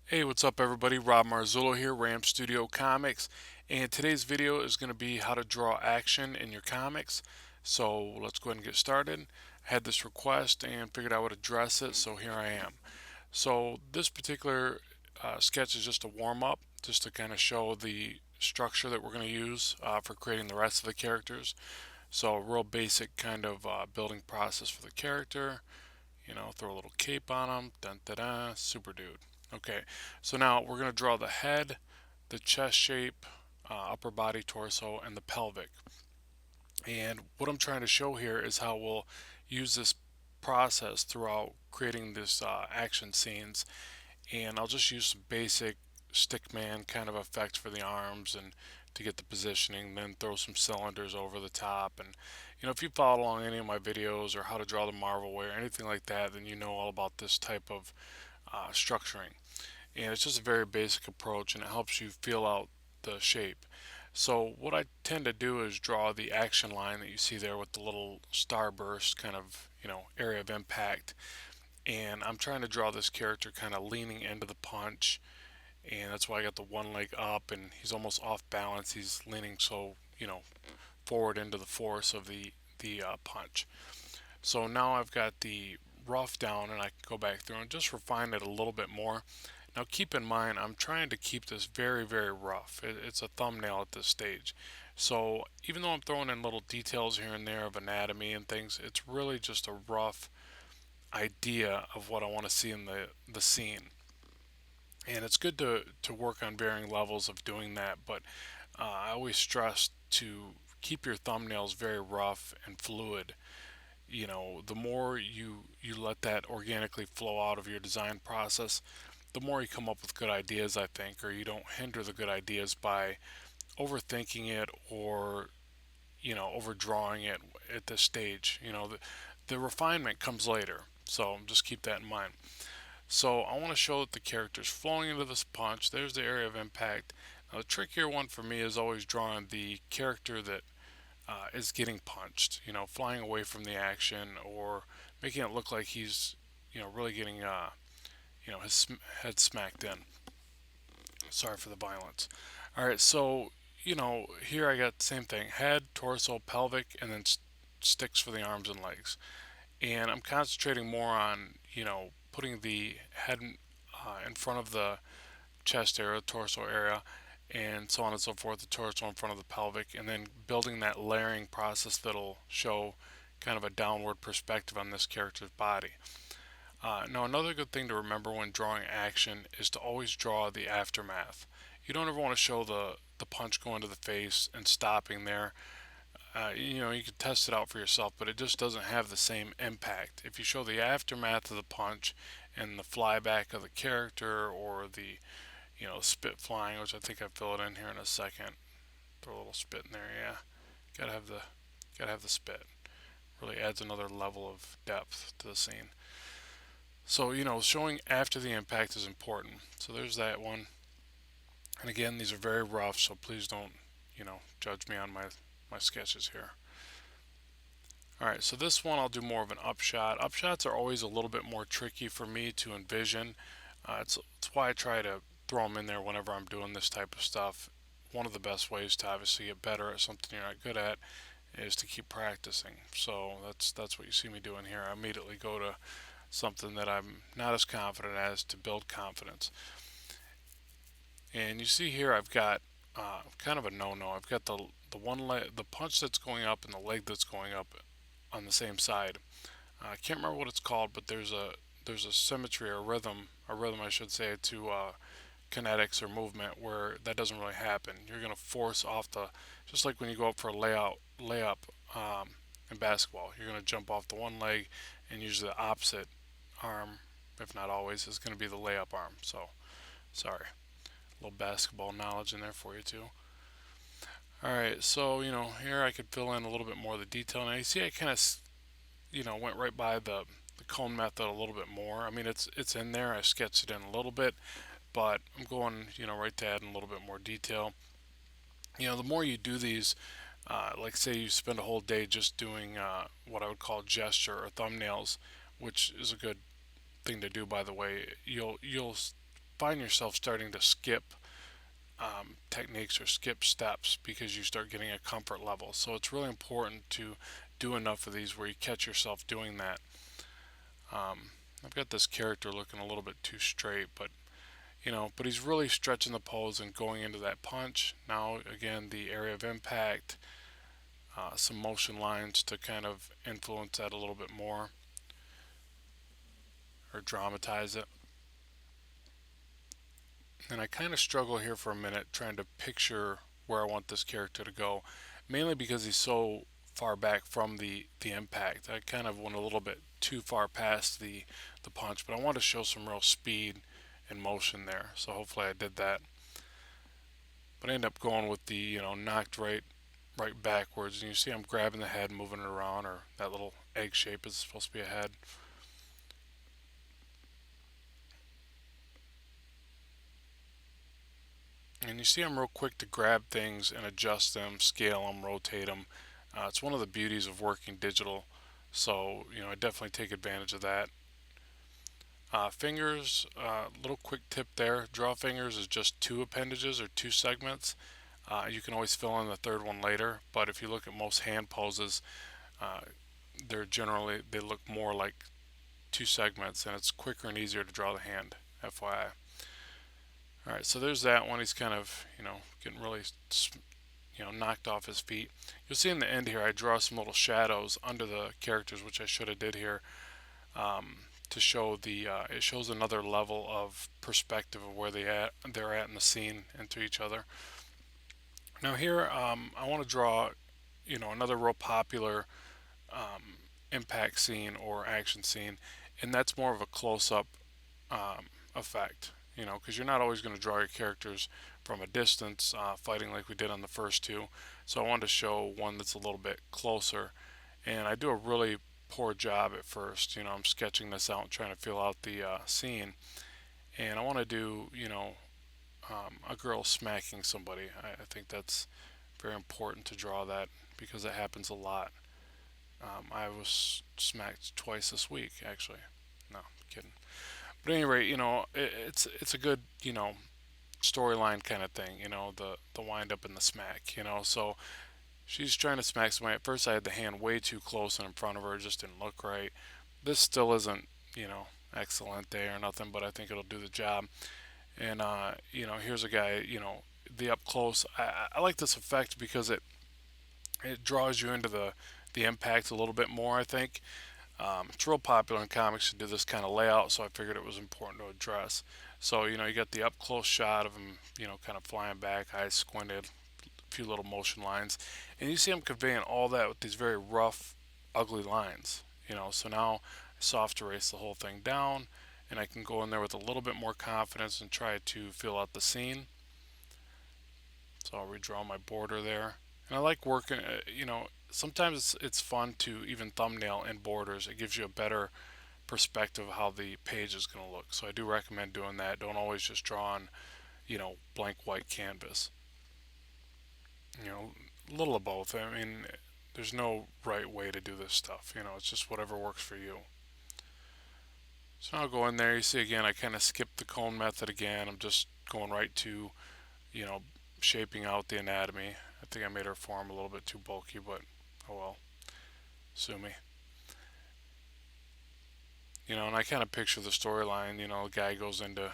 Hey, what's up everybody? Rob Marzullo here, Ram Studio Comics, and today's video is going to be how to draw action in your comics. So let's go ahead and get started. I had this request and figured I would address it, so here I am. So this particular sketch is just a warm-up, just to kind of show the structure that we're going to use for creating the rest of the characters. So a real basic kind of building process for the character. Throw a little cape on them. Dun da da. Super dude. Okay, so now we're going to draw the head, the chest shape, upper body, torso, and the pelvic. And what I'm trying to show here is how we'll use this process throughout creating this action scenes. And I'll just use some basic stickman kind of effects for the arms and to get the positioning, then throw some cylinders over the top. And if you followed along any of my videos or how to draw the Marvel way or anything like that, then you know all about this type of structuring. And it's just a very basic approach, and it helps you feel out the shape. So what I tend to do is draw the action line that you see there with the little starburst kind of area of impact, and I'm trying to draw this character kind of leaning into the punch, and that's why I got the one leg up and he's almost off balance. He's leaning so forward into the force of the punch. So now I've got the rough down, and I can go back through and just refine it a little bit more. Now keep in mind, I'm trying to keep this very, very rough. It's a thumbnail at this stage. So even though I'm throwing in little details here and there of anatomy and things, it's really just a rough idea of what I want to see in the scene. And it's good to work on varying levels of doing that, but I always stress to keep your thumbnails very rough and fluid. The more you let that organically flow out of your design process, the more you come up with good ideas, I think, or you don't hinder the good ideas by overthinking it or overdrawing it at this stage. The refinement comes later, so just keep that in mind. So I want to show that the character's flowing into this punch. There's the area of impact. Now the trickier one for me is always drawing the character that is getting punched, flying away from the action or making it look like he's, really getting, his head smacked in. Sorry for the violence. All right, so, here I got the same thing: head, torso, pelvic, and then sticks for the arms and legs. And I'm concentrating more on, putting the head in front of the chest area, torso area, and so on and so forth, the torso in front of the pelvic, and then building that layering process that'll show kind of a downward perspective on this character's body. Now, another good thing to remember when drawing action is to always draw the aftermath. You don't ever want to show the punch going to the face and stopping there. You can test it out for yourself, but it just doesn't have the same impact. If you show the aftermath of the punch and the flyback of the character, or the spit flying, which I think I fill it in here in a second. Throw a little spit in there, yeah. Gotta have the spit. Really adds another level of depth to the scene. So showing after the impact is important. So there's that one. And again, these are very rough, so please don't judge me on my sketches here. All right, so this one I'll do more of an upshot. Upshots are always a little bit more tricky for me to envision. It's why I try to throw them in there whenever I'm doing this type of stuff. One of the best ways to obviously get better at something you're not good at is to keep practicing. So that's what you see me doing here. I immediately go to something that I'm not as confident as to build confidence. And you see here I've got kind of a no-no. I've got the one leg, the punch that's going up, and the leg that's going up on the same side. I can't remember what it's called, but there's a symmetry or rhythm I should say, to kinetics or movement where that doesn't really happen. You're going to force off just like when you go up for a layup in basketball. You're going to jump off the one leg, and usually the opposite arm, if not always, is going to be the layup arm. So sorry, a little basketball knowledge in there for you too. All right, so here I could fill in a little bit more of the detail. Now you see I kind of went right by the cone method a little bit more. I mean, it's in there. I sketched it in a little bit, but I'm going right to add in a little bit more detail. The more you do these, like say you spend a whole day just doing what I would call gesture or thumbnails, which is a good thing to do, by the way. You'll find yourself starting to skip techniques or skip steps because you start getting a comfort level. So it's really important to do enough of these where you catch yourself doing that. I've got this character looking a little bit too straight, but he's really stretching the pose and going into that punch. Now, again, the area of impact, some motion lines to kind of influence that a little bit more or dramatize it. And I kind of struggle here for a minute trying to picture where I want this character to go, mainly because he's so far back from the impact. I kind of went a little bit too far past the punch, but I want to show some real speed and motion there. So hopefully I did that. But I end up going with the knocked right backwards, and you see I'm grabbing the head, moving it around, or that little egg shape is supposed to be a head. And you see I'm real quick to grab things and adjust them, scale them, rotate them. It's one of the beauties of working digital. So, I definitely take advantage of that. Fingers, little quick tip there. Draw fingers is just two appendages or two segments. You can always fill in the third one later, but if you look at most hand poses, uh, they look more like two segments, and it's quicker and easier to draw the hand. FYI. All right, so there's that one. He's kind of getting really knocked off his feet. You'll see in the end here, I draw some little shadows under the characters, which I should have did here, to show it shows another level of perspective of where they're at in the scene and to each other. Now here, I want to draw, another real popular impact scene or action scene, and that's more of a close-up effect. Because you're not always going to draw your characters from a distance, fighting like we did on the first two. So I wanted to show one that's a little bit closer, and I do a really poor job at first. I'm sketching this out and trying to feel out the scene, and I want to do, a girl smacking somebody. I think that's very important to draw that because it happens a lot. I was smacked twice this week, actually. No, kidding. But at any rate, it's a good storyline kind of thing. The wind up and the smack. So she's trying to smack somebody. At first, I had the hand way too close and in front of her. It just didn't look right. This still isn't excellent day or nothing, but I think it'll do the job. And here's a guy. The up close. I like this effect because it draws you into the impact a little bit more. I think. It's real popular in comics to do this kind of layout, so I figured it was important to address. So, you get the up close shot of him, kind of flying back, eyes squinted, a few little motion lines. And you see him conveying all that with these very rough, ugly lines. So now I soft erase the whole thing down, and I can go in there with a little bit more confidence and try to fill out the scene. So I'll redraw my border there. And I like working, sometimes it's fun to even thumbnail in borders. It gives you a better perspective of how the page is going to look. So I do recommend doing that. Don't always just draw on, blank white canvas. A little of both. I mean, there's no right way to do this stuff. It's just whatever works for you. So now I'll go in there. You see again, I kind of skipped the cone method again. I'm just going right to, you know, shaping out the anatomy. I think I made her form a little bit too bulky, but oh well. Sue me. And I kind of picture the storyline. The guy goes into,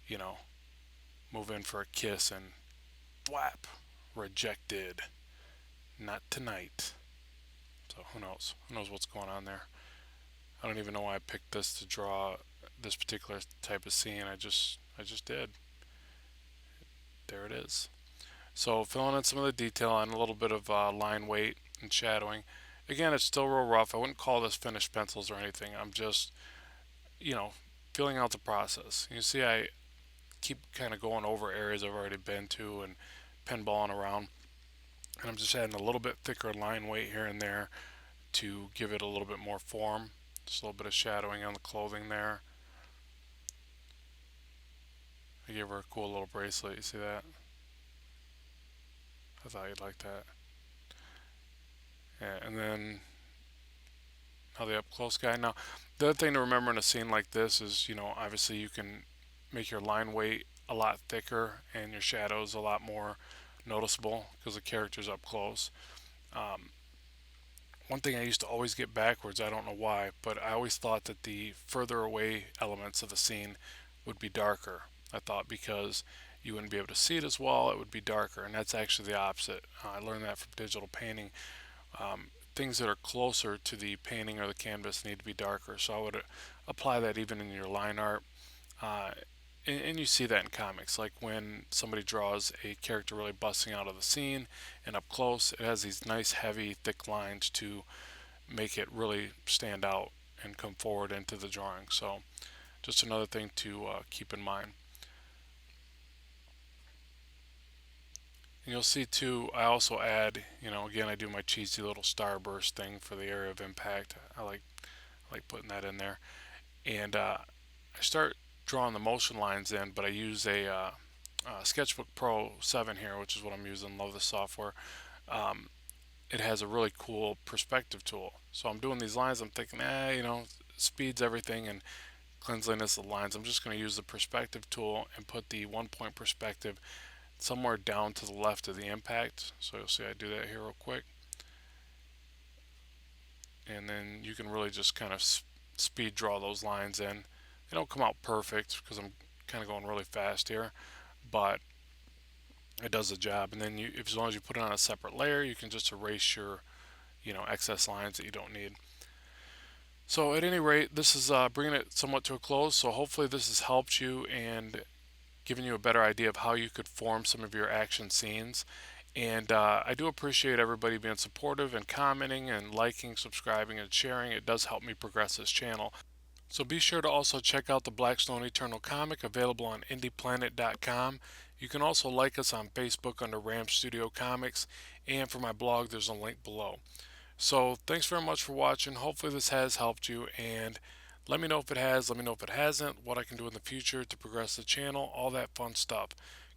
you know, move in for a kiss and flap, rejected. Not tonight. So who knows? Who knows what's going on there? I don't even know why I picked this to draw this particular type of scene. I just did. There it is. So filling in some of the detail and a little bit of line weight and shadowing. Again, it's still real rough. I wouldn't call this finished pencils or anything. I'm just, you know, feeling out the process. You see, I keep kind of going over areas I've already been to and pinballing around. And I'm just adding a little bit thicker line weight here and there to give it a little bit more form. Just a little bit of shadowing on the clothing there. I gave her a cool little bracelet. You see that? I thought you'd like that. Yeah, and then now the up close guy. Now, the other thing to remember in a scene like this is, obviously you can make your line weight a lot thicker and your shadows a lot more noticeable because the character's up close. Um, One thing I used to always get backwards, I don't know why, but I always thought that the further away elements of the scene would be darker. I thought because you wouldn't be able to see it as well, it would be darker, and that's actually the opposite. I learned that from digital painting. Things that are closer to the painting or the canvas need to be darker, so I would apply that even in your line art. Uh, and you see that in comics, like when somebody draws a character really busting out of the scene and up close, it has these nice, heavy, thick lines to make it really stand out and come forward into the drawing. So, just another thing to keep in mind. And you'll see too, I also add, again, I do my cheesy little starburst thing for the area of impact. I like putting that in there. And I start drawing the motion lines in, but I use a Sketchbook Pro 7 here, which is what I'm using. Love the software. Um, it has a really cool perspective tool. So I'm doing these lines. I'm thinking, speeds everything and cleanliness of the lines. I'm just going to use the perspective tool and put the 1 point perspective somewhere down to the left of the impact. So you'll see I do that here real quick. And then you can really just kind of speed draw those lines in. They don't come out perfect because I'm kind of going really fast here, but it does the job. And then as long as you put it on a separate layer, you can just erase your excess lines that you don't need. So at any rate, this is bringing it somewhat to a close. So hopefully this has helped you and given you a better idea of how you could form some of your action scenes. And I do appreciate everybody being supportive and commenting and liking, subscribing, and sharing. It does help me progress this channel. So be sure to also check out the Blackstone Eternal comic available on indieplanet.com. You can also like us on Facebook under Ram Studio Comics, and for my blog there's a link below. So thanks very much for watching. Hopefully this has helped you, and let me know if it has, let me know if it hasn't, what I can do in the future to progress the channel, all that fun stuff.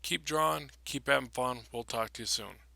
Keep drawing, keep having fun. We'll talk to you soon.